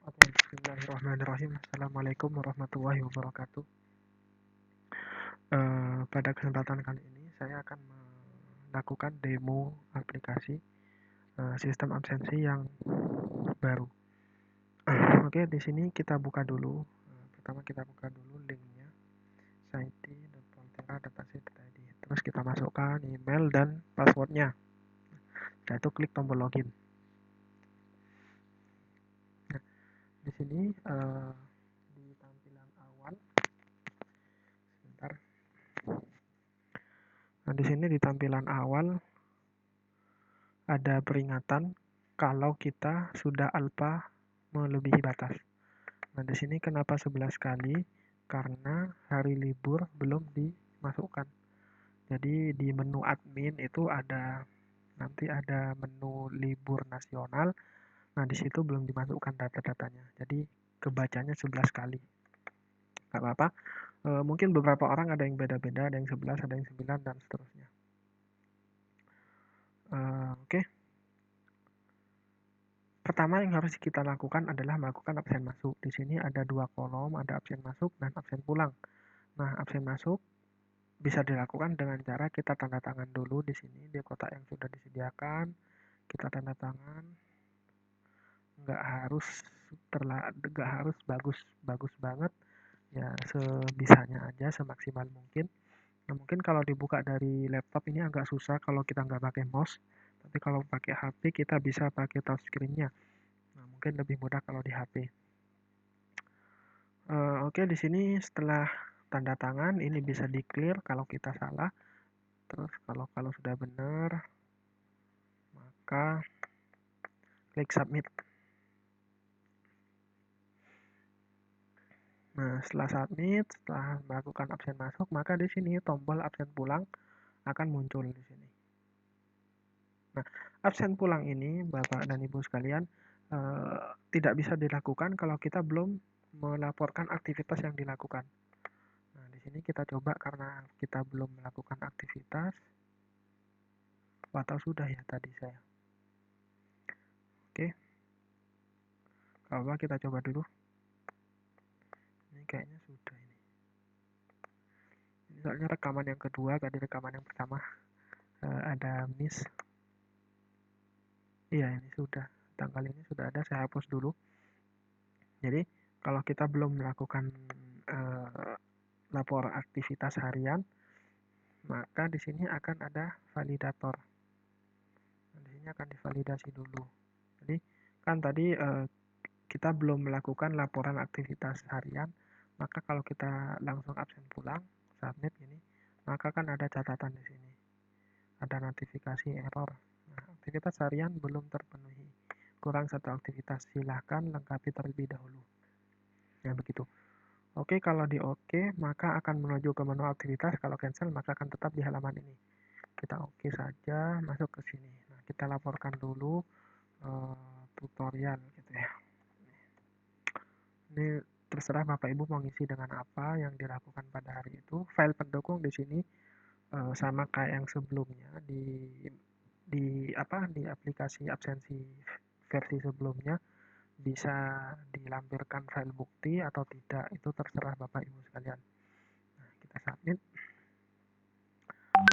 Oke, bismillahirrahmanirrahim. Assalamualaikum warahmatullahi wabarakatuh. Pada kesempatan kali ini saya akan melakukan demo aplikasi sistem absensi yang baru. Oke, di sini kita buka dulu. Pertama kita buka dulu linknya, site.poltera.ac.id. Terus kita masukkan email dan passwordnya. Setelah itu klik tombol login. Nah, di sini di tampilan awal, sebentar. Nah, di sini di tampilan awal ada peringatan kalau kita sudah alpha melebihi batas. Nah, di sini kenapa 11 kali? Karena hari libur belum dimasukkan. Jadi di menu admin itu nanti ada menu libur nasional. Nah, di situ belum dimasukkan data-datanya. Jadi kebacanya 11 kali. Gak apa-apa. Mungkin beberapa orang ada yang beda-beda, ada yang 11, ada yang 9, dan seterusnya. Oke. Pertama yang harus kita lakukan adalah melakukan absen masuk. Di sini ada 2 kolom, ada absen masuk dan absen pulang. Nah, absen masuk bisa dilakukan dengan cara kita tanda tangan dulu di sini di kotak yang sudah disediakan. Kita tanda tangan. Nggak harus bagus banget. Ya, sebisanya aja, semaksimal mungkin. Nah, mungkin kalau dibuka dari laptop ini agak susah kalau kita nggak pakai mouse. Tapi kalau pakai HP kita bisa pakai touchscreen-nya. Nah, mungkin lebih mudah kalau di HP. Oke, di sini setelah tanda tangan ini bisa di-clear kalau kita salah. Terus kalau sudah benar, maka klik submit. Nah, setelah submit, setelah melakukan absen masuk, maka di sini tombol absen pulang akan muncul di sini. Nah, absen pulang ini, Bapak dan Ibu sekalian, tidak bisa dilakukan kalau kita belum melaporkan aktivitas yang dilakukan. Nah, di sini kita coba karena kita belum melakukan aktivitas. Atau sudah ya tadi saya. Oke. Kalau kita coba dulu. Ini kayaknya sudah ini. Ini soalnya rekaman yang kedua, tadi rekaman yang pertama ada miss. Iya, ini sudah. Tanggal ini sudah ada, saya hapus dulu. Jadi, kalau kita belum melakukan lapor aktivitas harian, maka di sini akan ada validator. Nah, di sini akan divalidasi dulu. Jadi, kan tadi kita belum melakukan laporan aktivitas harian, maka kalau kita langsung absen pulang, submit ini, maka kan ada catatan di sini. Ada notifikasi error. Nah, aktivitas harian belum terpenuhi. Kurang satu aktivitas, silahkan lengkapi terlebih dahulu. Ya, begitu. Oke, kalau di oke, maka akan menuju ke menu aktivitas. Kalau cancel, maka akan tetap di halaman ini. Kita oke saja, masuk ke sini. Nah, kita laporkan dulu tutorial gitu ya. Ini terserah Bapak Ibu mau ngisi dengan apa yang dilakukan pada hari itu. File pendukung di sini sama kayak yang sebelumnya di aplikasi absensi versi sebelumnya bisa dilampirkan file bukti atau tidak, itu terserah Bapak Ibu sekalian. Nah, kita submit.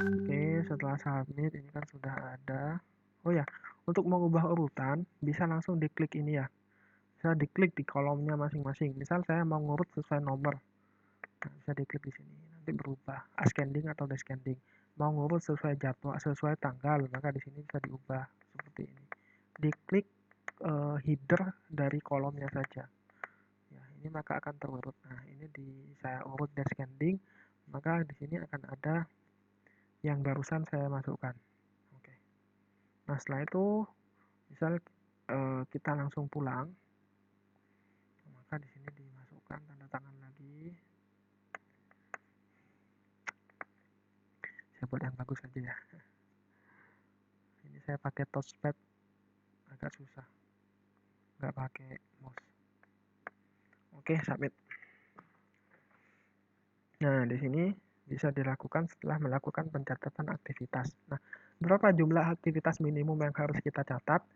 Oke, setelah submit ini kan sudah ada. Oh ya, untuk mengubah urutan bisa langsung diklik ini ya. Bisa diklik di kolomnya masing-masing. Misal saya mau ngurut sesuai nomor. Nah, bisa diklik di sini. Nanti berubah ascending atau descending. Mau ngurut sesuai jadwal, sesuai tanggal, maka di sini bisa diubah seperti ini. Diklik header dari kolomnya saja. Ya, ini maka akan terurut. Nah, ini saya urut descending, maka di sini akan ada yang barusan saya masukkan. Oke. Nah, setelah itu misal kita langsung pulang, maka di sini dimasukkan tanda tangan lagi. Saya buat yang bagus saja ya. Ini saya pakai touchpad, agak susah, nggak pakai mouse. Oke, submit. Nah, di sini bisa dilakukan setelah melakukan pencatatan aktivitas. Nah, berapa jumlah aktivitas minimum yang harus kita catat?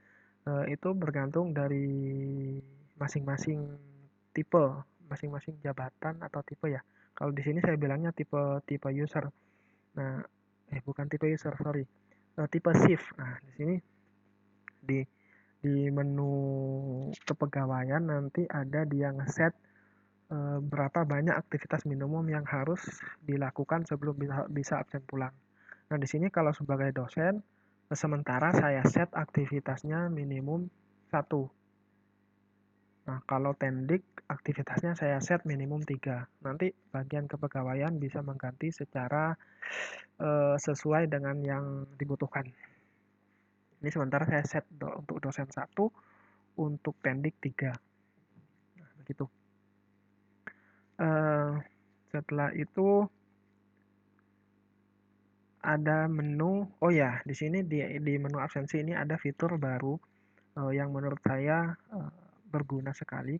Itu bergantung dari masing-masing tipe, masing-masing jabatan atau tipe ya. Kalau di sini saya bilangnya tipe user. Nah, bukan tipe user, sorry. Tipe shift. Nah, di sini di menu kepegawaian nanti ada dia ngeset berapa banyak aktivitas minimum yang harus dilakukan sebelum bisa absen pulang. Nah, di sini kalau sebagai dosen, sementara saya set aktivitasnya minimum 1. Nah, kalau tendik aktivitasnya saya set minimum 3. Nanti bagian kepegawaian bisa mengganti secara sesuai dengan yang dibutuhkan. Ini sementara saya set untuk dosen 1, untuk tendik 3. Nah, begitu. Setelah itu ada menu, oh ya, di sini di menu absensi ini ada fitur baru yang menurut saya berguna sekali,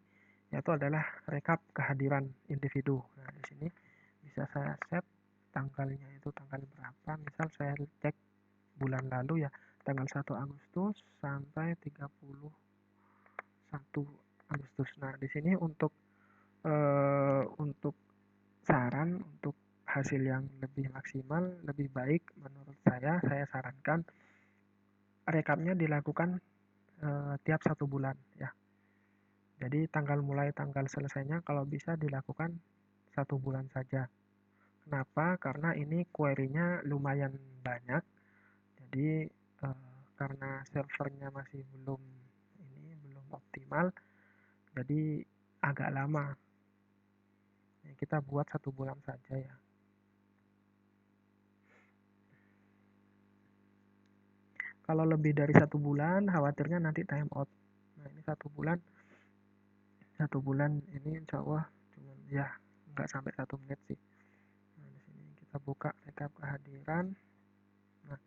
yaitu adalah rekap kehadiran individu. Nah, di sini bisa saya set tanggalnya itu tanggal berapa, misal saya cek bulan lalu ya, tanggal 1 Agustus sampai 31 Agustus. Nah, di sini untuk saran untuk hasil yang lebih maksimal, lebih baik menurut saya sarankan rekapnya dilakukan tiap 1 bulan ya. Jadi mulai tanggal selesainya kalau bisa dilakukan 1 bulan saja. Kenapa? Karena ini query-nya lumayan banyak. Jadi karena servernya masih belum optimal, jadi agak lama. Kita buat 1 bulan saja ya. Kalau lebih dari 1 bulan, khawatirnya nanti time out. Nah, ini 1 bulan ini insya Allah cuman ya nggak sampai 1 menit sih. Nah, di sini kita buka rekap kehadiran. Nah,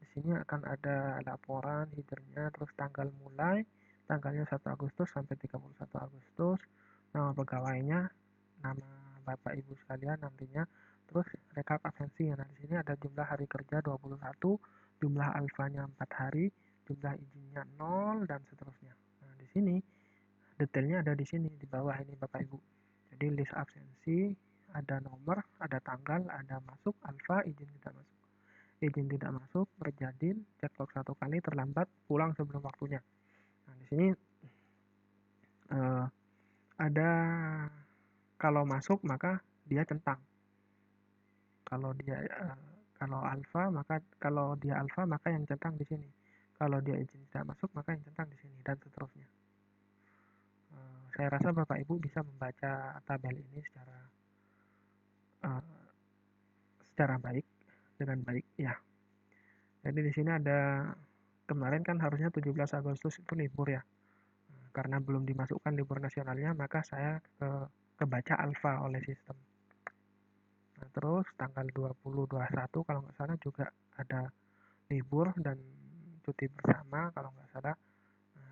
di sini akan ada laporan headernya, terus tanggal mulai, tanggalnya 1 Agustus sampai 31 Agustus, nama pegawainya, nama Bapak Ibu sekalian nantinya, terus rekap absensi. Nah, di sini ada jumlah hari kerja 21, jumlah alfanya 4 hari, jumlah izinnya 0 dan seterusnya. Nah, di sini detailnya ada di sini di bawah ini Bapak Ibu. Jadi list absensi, ada nomor, ada tanggal, ada masuk, alfa, izin tidak masuk. Izin tidak masuk, berjadin, cekcok 1 kali, terlambat, pulang sebelum waktunya. Nah, di sini ada kalau masuk maka dia centang. Kalau dia alfa maka yang centang di sini. Kalau dia izin tidak masuk maka yang centang di sini dan seterusnya. Saya rasa Bapak Ibu bisa membaca tabel ini secara baik dengan baik ya. Jadi di sini ada kemarin kan harusnya 17 Agustus itu libur ya. Karena belum dimasukkan libur nasionalnya maka saya kebaca alfa oleh sistem. Nah, terus tanggal 20-21 kalau nggak salah juga ada libur dan cuti bersama kalau nggak salah. Nah,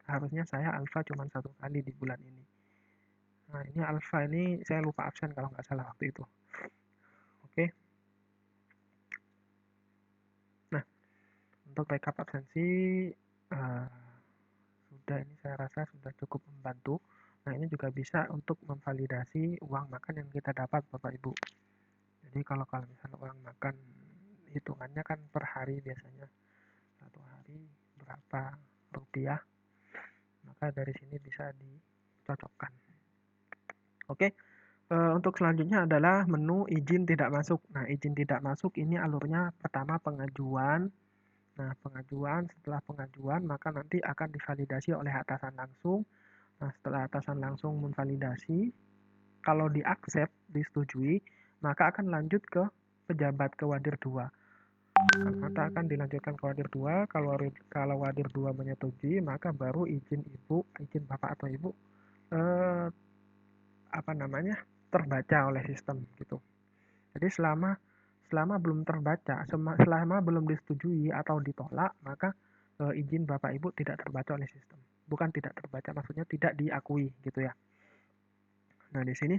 harusnya saya alfa cuma 1 kali di bulan ini. Nah, ini alfa ini saya lupa absen kalau nggak salah waktu itu. Oke. Nah, untuk rekap absensi ini saya rasa sudah cukup membantu. Nah, ini juga bisa untuk memvalidasi uang makan yang kita dapat Bapak Ibu. Jadi kalau misalnya uang makan hitungannya kan per hari biasanya. 1 hari berapa rupiah. Maka dari sini bisa dicocokkan. Oke. Untuk selanjutnya adalah menu izin tidak masuk. Nah, izin tidak masuk ini alurnya pertama pengajuan. Nah, setelah pengajuan maka nanti akan divalidasi oleh atasan langsung. Nah, setelah atasan langsung memvalidasi, kalau di-accept, disetujui, maka akan lanjut ke pejabat ke Wadir 2. Maka akan dilanjutkan ke Wadir 2, kalau Wadir 2 menyetujui, maka baru izin Bapak atau Ibu terbaca oleh sistem gitu. Jadi selama belum terbaca, selama belum disetujui atau ditolak, maka izin Bapak Ibu tidak terbaca oleh sistem. Bukan tidak terbaca, maksudnya tidak diakui gitu ya. Nah, di sini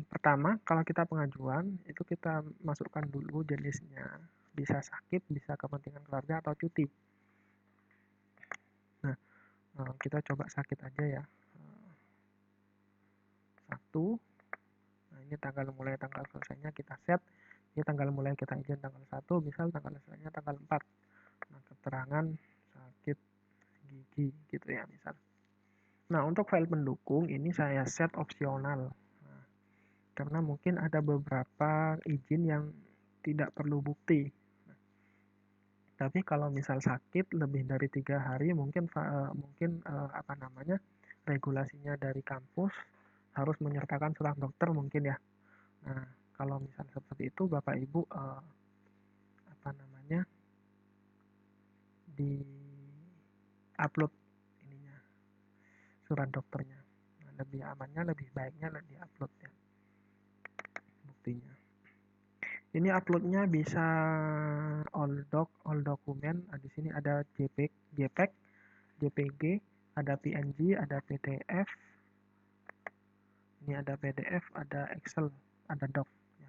pertama kalau kita pengajuan itu kita masukkan dulu jenisnya, bisa sakit, bisa kepentingan keluarga atau cuti. Nah, Kita coba sakit aja ya. 1. Nah, ini tanggal mulai tanggal selesainya kita set. Ini tanggal mulai kita izin tanggal 1, misal tanggal selesainya tanggal 4. Nah, keterangan sakit gigi gitu ya misal. Nah, untuk file pendukung ini saya set opsional. Nah, karena mungkin ada beberapa izin yang tidak perlu bukti. Tapi kalau misal sakit lebih dari 3 hari, mungkin regulasinya dari kampus harus menyertakan surat dokter mungkin ya. Nah, kalau misal seperti itu Bapak Ibu di upload ininya surat dokternya. Nah, lebih amannya, lebih baiknya di upload ya buktinya. Ini uploadnya bisa all dokumen. Di sini ada JPEG, JPG, ada PNG, ada PDF. Ini ada PDF, ada Excel, ada Doc. Ya.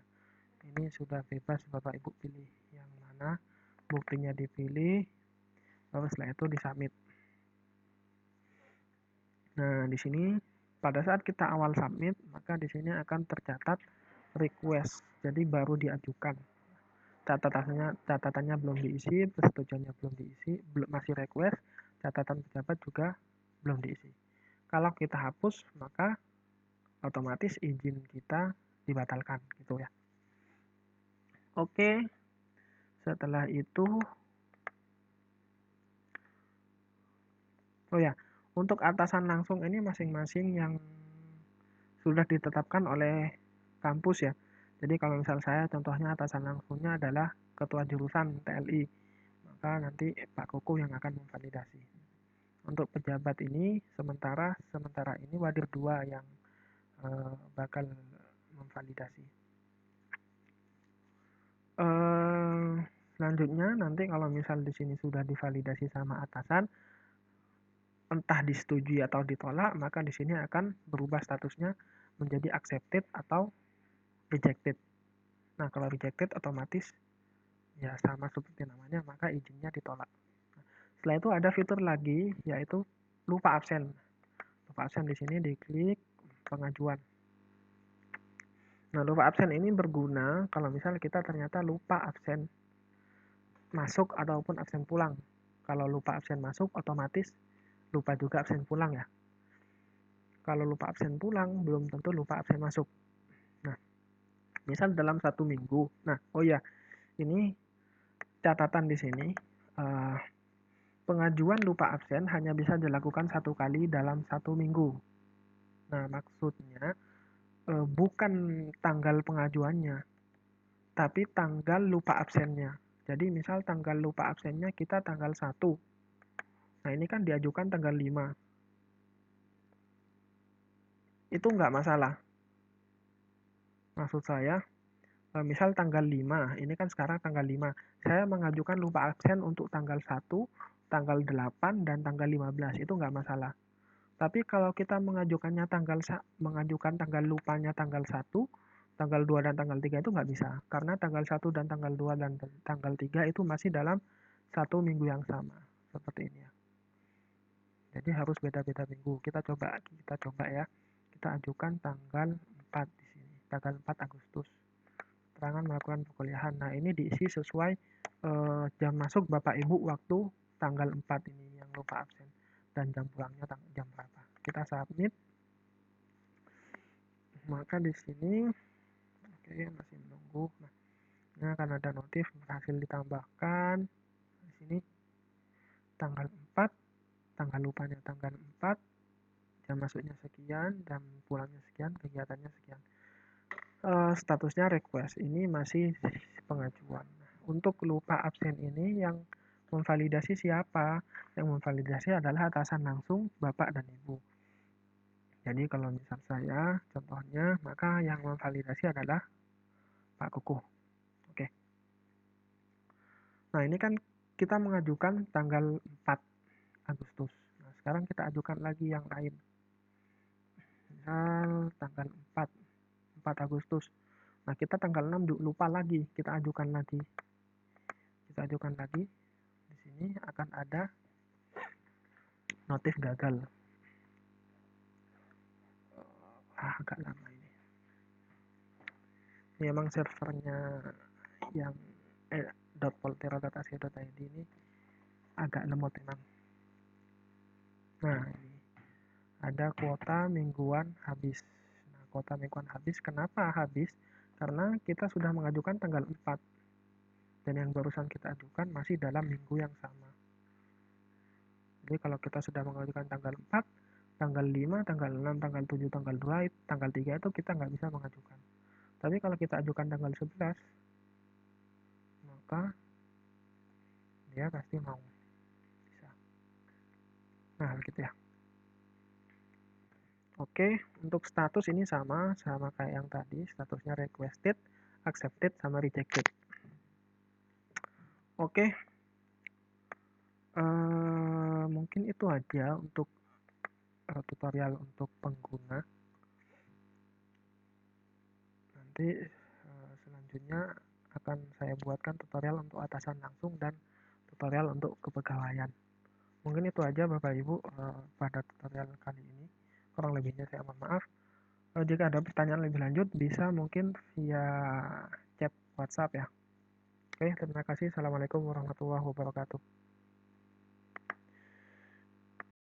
Ini sudah bebas Bapak Ibu pilih yang mana, buktinya dipilih, lalu setelah itu disubmit. Nah, di sini pada saat kita awal submit, maka di sini akan tercatat request. Jadi baru diajukan. Catatannya belum diisi, persetujuannya belum diisi, masih request, catatan pejabat juga belum diisi. Kalau kita hapus, maka otomatis izin kita dibatalkan gitu ya. Oke. Setelah itu untuk atasan langsung ini masing-masing yang sudah ditetapkan oleh kampus ya. Jadi kalau misal saya contohnya atasan langsungnya adalah ketua jurusan TLI, maka nanti Pak Kuku yang akan memvalidasi. Untuk pejabat ini sementara ini wadir 2 yang bakal memvalidasi. Selanjutnya nanti kalau misal di sini sudah divalidasi sama atasan, entah disetujui atau ditolak, maka di sini akan berubah statusnya menjadi accepted atau rejected. Nah, kalau rejected otomatis ya sama seperti namanya, maka izinnya ditolak. Nah, setelah itu ada fitur lagi yaitu lupa absen. Lupa absen di sini diklik pengajuan. Nah, lupa absen ini berguna kalau misal kita ternyata lupa absen masuk ataupun absen pulang. Kalau lupa absen masuk otomatis lupa juga absen pulang ya. Kalau lupa absen pulang belum tentu lupa absen masuk. Nah, misal dalam 1 minggu. Nah, ini catatan di sini, pengajuan lupa absen hanya bisa dilakukan 1 kali dalam 1 minggu. Nah, maksudnya bukan tanggal pengajuannya, tapi tanggal lupa absennya. Jadi misal tanggal lupa absennya kita tanggal 1. Nah, ini kan diajukan tanggal 5. Itu nggak masalah. Maksud saya, misal tanggal 5, ini kan sekarang tanggal 5. Saya mengajukan lupa absen untuk tanggal 1, tanggal 8, dan tanggal 15. Itu nggak masalah. Tapi kalau kita mengajukan tanggal lupanya tanggal 1, tanggal 2, dan tanggal 3 itu nggak bisa. Karena tanggal 1 dan tanggal 2 dan tanggal 3 itu masih dalam 1 minggu yang sama. Seperti ini ya. Jadi harus beda-beda minggu. Kita coba ya. Kita ajukan tanggal 4 di sini. Tanggal 4 Agustus. Keterangan melakukan perkuliahan. Nah, ini diisi sesuai jam masuk Bapak Ibu waktu tanggal 4 ini yang lupa absen. Dan jam pulangnya jam berapa. Kita submit. Maka di sini masih menunggu. Nah, ini akan ada notif berhasil ditambahkan. Di sini tanggal 4, tanggal lupanya tanggal 4, jam masuknya sekian, jam pulangnya sekian, kegiatannya sekian. Statusnya request, ini masih pengajuan. Untuk lupa absen ini yang memvalidasi siapa? Yang memvalidasi adalah atasan langsung Bapak dan Ibu. Jadi kalau misal saya, contohnya, maka yang memvalidasi adalah Pak Kukuh. Oke. Nah, ini kan kita mengajukan tanggal 4 Agustus. Nah, sekarang kita ajukan lagi yang lain. Misal tanggal 4 Agustus. Nah, kita tanggal 6 lupa lagi, kita ajukan lagi. Di sini akan ada notif gagal. Agak lama ini. Memang servernya yang .poltera.ac.id ini agak lemot memang. Nah, ini ada kuota mingguan habis. Nah, kuota mingguan habis, kenapa habis? Karena kita sudah mengajukan tanggal 4, dan yang barusan kita ajukan masih dalam minggu yang sama. Jadi kalau kita sudah mengajukan tanggal 4, tanggal 5, tanggal 6, tanggal 7, tanggal 2, tanggal 3 itu kita nggak bisa mengajukan. Tapi kalau kita ajukan tanggal 11, maka dia pasti mau. Bisa. Nah, begitu ya. Oke, untuk status ini sama kayak yang tadi, statusnya requested, accepted, sama rejected. Oke, mungkin itu aja untuk tutorial untuk pengguna. Nanti selanjutnya akan saya buatkan tutorial untuk atasan langsung dan tutorial untuk kepegawaian. Mungkin itu aja Bapak Ibu pada tutorial kali ini. Kurang lebihnya saya mohon maaf. Jika ada pertanyaan lebih lanjut bisa mungkin via chat WhatsApp ya. Oke, terima kasih. Assalamualaikum warahmatullahi wabarakatuh.